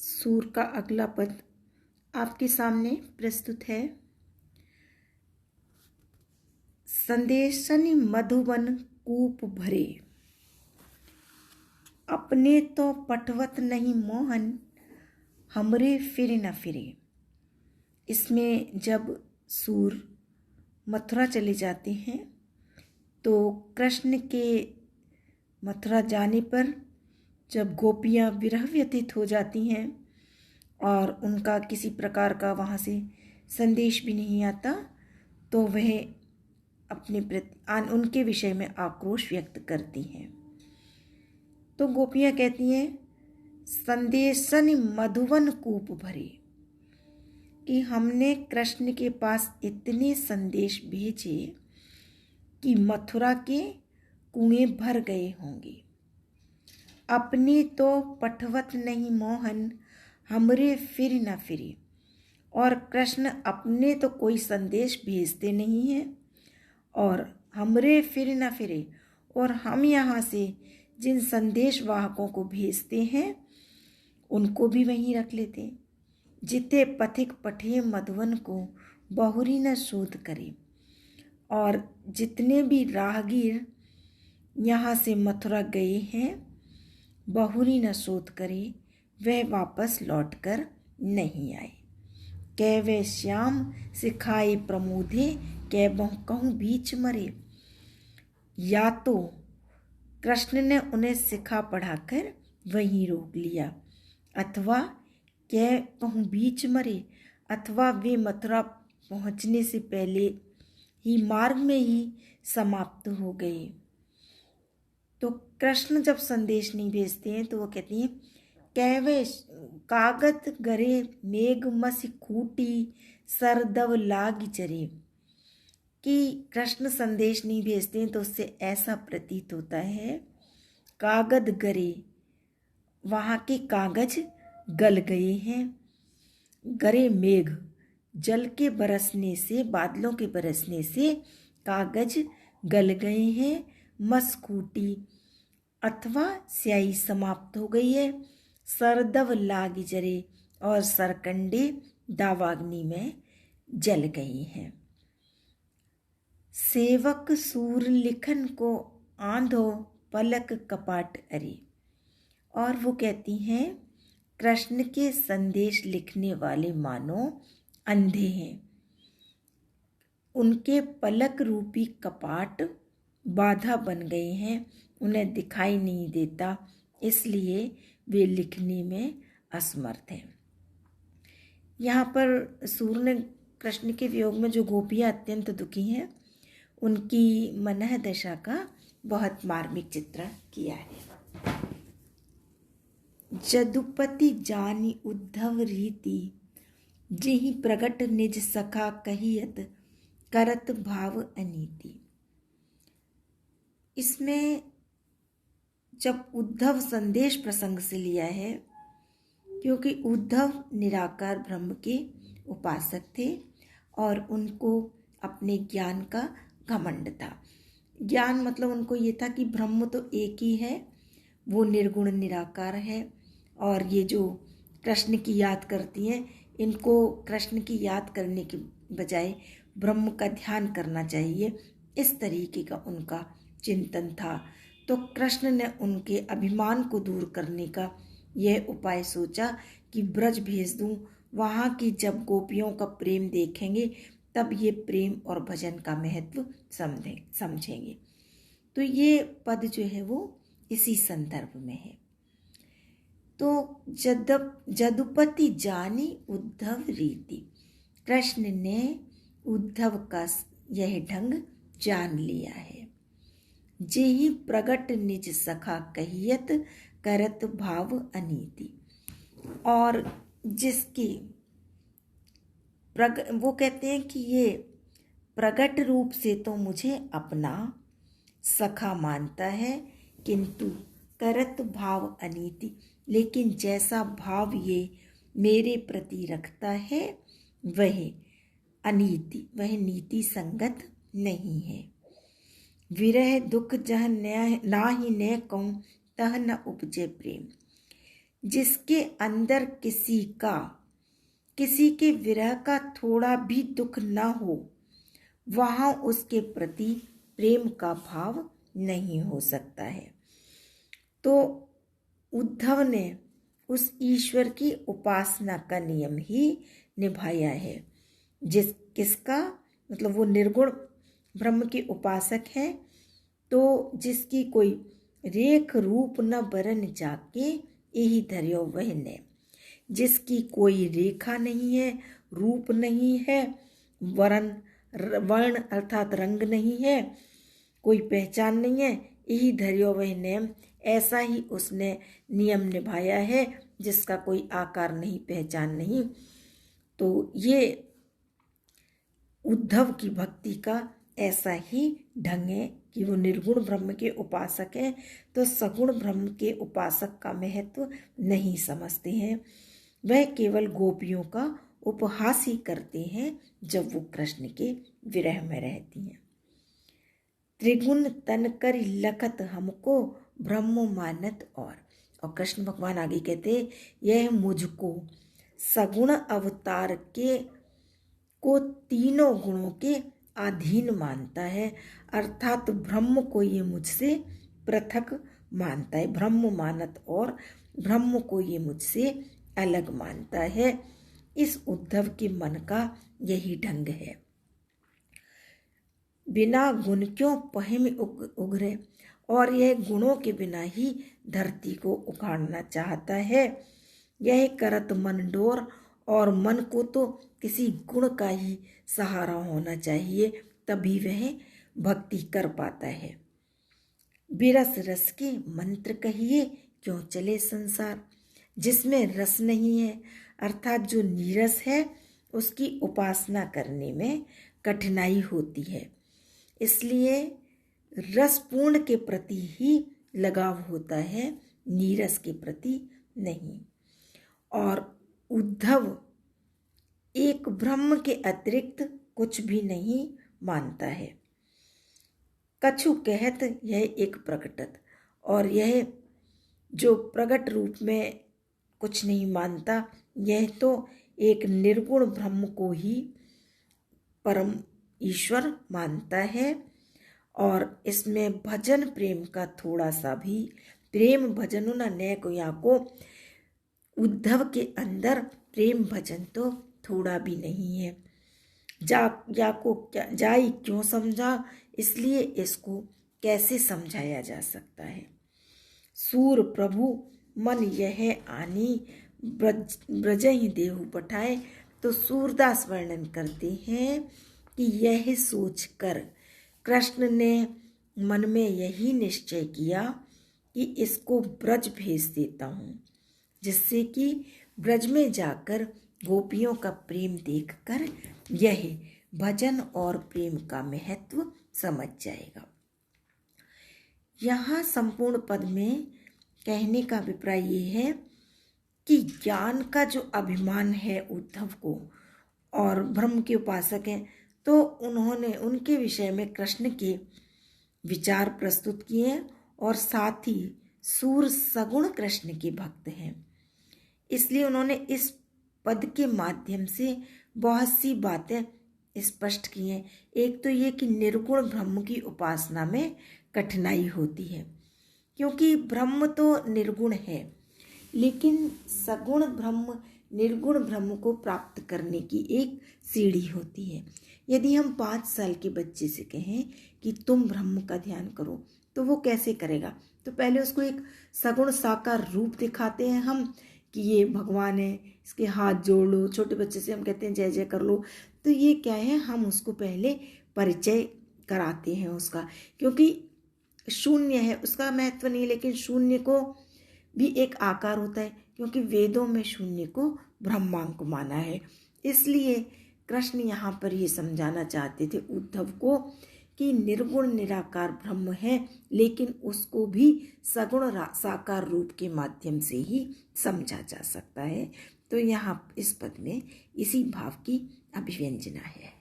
सूर का अगला पद आपके सामने प्रस्तुत है। संदेशन मधुबन कूप भरे, अपने तो पटवत नहीं मोहन, हमरे फिर न फिरे। इसमें जब सूर मथुरा चले जाते हैं तो कृष्ण के मथुरा जाने पर जब गोपियाँ विरह व्यतीत हो जाती हैं और उनका किसी प्रकार का वहाँ से संदेश भी नहीं आता, तो वह अपने प्रति उनके विषय में आक्रोश व्यक्त करती हैं। तो गोपियाँ कहती हैं, संदेशन मधुवन कूप भरे, कि हमने कृष्ण के पास इतने संदेश भेजे कि मथुरा के कुएं भर गए होंगे। अपने तो पटवत नहीं मोहन, हमरे फिर न फिरे। और कृष्ण अपने तो कोई संदेश भेजते नहीं हैं और हमरे फिर न फिरे, और हम यहाँ से जिन संदेश वाहकों को भेजते हैं उनको भी वहीं रख लेते। जिते पथिक पठे मधुवन को, बहुरी न शोध करे। और जितने भी राहगीर यहाँ से मथुरा गए हैं, बहुरी न शोध करे, वह वापस लौटकर नहीं आए। कै वे श्याम सिखाए प्रमोदे, कै बहु कहूँ बीच मरे। या तो कृष्ण ने उन्हें सिखा पढ़ाकर वहीं रोक लिया, अथवा कै कहूँ बीच मरे, अथवा वे मथुरा पहुँचने से पहले ही मार्ग में ही समाप्त हो गए। तो कृष्ण जब संदेश नहीं भेजते हैं तो वो कहती हैं, कैवे कागत गरे मेघ मसी खूटी, सरदव लाग जरे। कि कृष्ण संदेश नहीं भेजते हैं तो उससे ऐसा प्रतीत होता है, कागद गरे, वहाँ के कागज गल गए हैं। गरे मेघ, जल के बरसने से, बादलों के बरसने से कागज गल गए हैं। मसकूटी, अथवा स्याही समाप्त हो गई है। सरदव लाग जरे, और सरकंडे दावाग्नि में जल गई हैं। सेवक सूर लिखन को आंधो, पलक कपाट अरे। और वो कहती हैं, कृष्ण के संदेश लिखने वाले मानो अंधे हैं, उनके पलक रूपी कपाट बाधा बन गए हैं, उन्हें दिखाई नहीं देता, इसलिए वे लिखने में असमर्थ हैं। यहाँ पर सूर ने कृष्ण के वियोग में जो गोपियाँ अत्यंत दुखी हैं उनकी मनः दशा का बहुत मार्मिक चित्रण किया है। जदुपति जानी उद्धव रीति, जिहि प्रगट निज सखा कहियत, करत भाव अनीति। इसमें जब उद्धव संदेश प्रसंग से लिया है, क्योंकि उद्धव निराकार ब्रह्म के उपासक थे और उनको अपने ज्ञान का घमंड था। ज्ञान मतलब उनको ये था कि ब्रह्म तो एक ही है, वो निर्गुण निराकार है, और ये जो कृष्ण की याद करती हैं, इनको कृष्ण की याद करने के बजाय ब्रह्म का ध्यान करना चाहिए, इस तरीके का उनका चिंतन था। तो कृष्ण ने उनके अभिमान को दूर करने का यह उपाय सोचा कि ब्रज भेज दूं, वहाँ की जब गोपियों का प्रेम देखेंगे तब ये प्रेम और भजन का महत्व समझेंगे। तो ये पद जो है वो इसी संदर्भ में है। तो जदुपति जानी उद्धव रीति, कृष्ण ने उद्धव का यह ढंग जान लिया है। जेहि प्रगट निज सखा कहियत, करत भाव अनीति। और जिसकी वो कहते हैं कि ये प्रगट रूप से तो मुझे अपना सखा मानता है, किंतु करत भाव अनीति, लेकिन जैसा भाव ये मेरे प्रति रखता है वह अनीति, वह नीति संगत नहीं है। विरह दुख जह ना ही न कहूँ, तह न उपजे प्रेम। जिसके अंदर किसी के विरह का थोड़ा भी दुख न हो, वहाँ उसके प्रति प्रेम का भाव नहीं हो सकता है। तो उद्धव ने उस ईश्वर की उपासना का नियम ही निभाया है। किसका मतलब वो निर्गुण ब्रह्म के उपासक है। तो जिसकी कोई रेख रूप न बरन जाके यही धर्यो वह ने, जिसकी कोई रेखा नहीं है, रूप नहीं है, वर्ण अर्थात रंग नहीं है, कोई पहचान नहीं है, यही धर्यो वह नेम, ऐसा ही उसने नियम निभाया है जिसका कोई आकार नहीं, पहचान नहीं। तो ये उद्धव की भक्ति का ऐसा ही ढंग है कि वो निर्गुण ब्रह्म के उपासक हैं, तो सगुण ब्रह्म के उपासक का महत्व नहीं समझते हैं। वह केवल गोपियों का उपहास ही करते हैं जब वो कृष्ण के विरह में रहती हैं। त्रिगुण तन कर लखत हमको ब्रह्म मानत और कृष्ण भगवान आगे कहते यह मुझको सगुण अवतार को तीनों गुणों के अधीन मानता है, अर्थात ब्रह्म को ये मुझसे पृथक मानता है। ब्रह्म मानत और ब्रह्म को ये मुझसे अलग मानता है। इस उद्धव के मन का यही ढंग है। बिना गुण क्यों पहम उगरे, और यह गुणों के बिना ही धरती को उखाड़ना चाहता है। यह करत मन डोर, और मन को तो किसी गुण का ही सहारा होना चाहिए, तभी वह भक्ति कर पाता है। बिरस रस के मंत्र कहिए क्यों चले संसार, जिसमें रस नहीं है अर्थात जो नीरस है उसकी उपासना करने में कठिनाई होती है, इसलिए रसपूर्ण के प्रति ही लगाव होता है, नीरस के प्रति नहीं। और उद्धव एक ब्रह्म के अतिरिक्त कुछ भी नहीं मानता है। कछु कहत यह एक प्रकटत, और यह जो प्रकट रूप में कुछ नहीं मानता, यह तो एक निर्गुण ब्रह्म को ही परम ईश्वर मानता है। और इसमें भजन प्रेम का थोड़ा सा भी प्रेम भजन न नय को यहाँ को उद्धव के अंदर प्रेम भजन तो थोड़ा भी नहीं है। जाई क्यों समझा, इसलिए इसको कैसे समझाया जा सकता है। सूर प्रभु मन यह आनी ब्रजहि देहु पठाए, तो सूरदास वर्णन करते हैं कि यह सोचकर कृष्ण ने मन में यही निश्चय किया कि इसको ब्रज भेज देता हूँ, जिससे कि ब्रज में जाकर गोपियों का प्रेम देखकर यह भजन और प्रेम का महत्व समझ जाएगा। यहाँ संपूर्ण पद में कहने का अभिप्राय ये है कि ज्ञान का जो अभिमान है उद्धव को, और ब्रह्म के उपासक हैं, तो उन्होंने उनके विषय में कृष्ण के विचार प्रस्तुत किए और साथ ही सूर सगुण कृष्ण के भक्त हैं, इसलिए उन्होंने इस पद के माध्यम से बहुत सी बातें स्पष्ट की हैं। एक तो ये कि निर्गुण ब्रह्म की उपासना में कठिनाई होती है, क्योंकि ब्रह्म तो निर्गुण है, लेकिन सगुण ब्रह्म निर्गुण ब्रह्म को प्राप्त करने की एक सीढ़ी होती है। यदि हम 5 साल के बच्चे से कहें कि तुम ब्रह्म का ध्यान करो, तो वो कैसे करेगा? तो पहले उसको एक सगुण साकार रूप दिखाते हैं हम कि ये भगवान है, इसके हाथ जोड़ लो। छोटे बच्चे से हम कहते हैं जय जय कर लो, तो ये क्या है, हम उसको पहले परिचय कराते हैं उसका, क्योंकि शून्य है, उसका महत्व नहीं, लेकिन शून्य को भी एक आकार होता है, क्योंकि वेदों में शून्य को ब्रह्मांक माना है। इसलिए कृष्ण यहाँ पर ये समझाना चाहते थे उद्धव को कि निर्गुण निराकार ब्रह्म है, लेकिन उसको भी सगुण साकार रूप के माध्यम से ही समझा जा सकता है। तो यहाँ इस पद में इसी भाव की अभिव्यंजना है।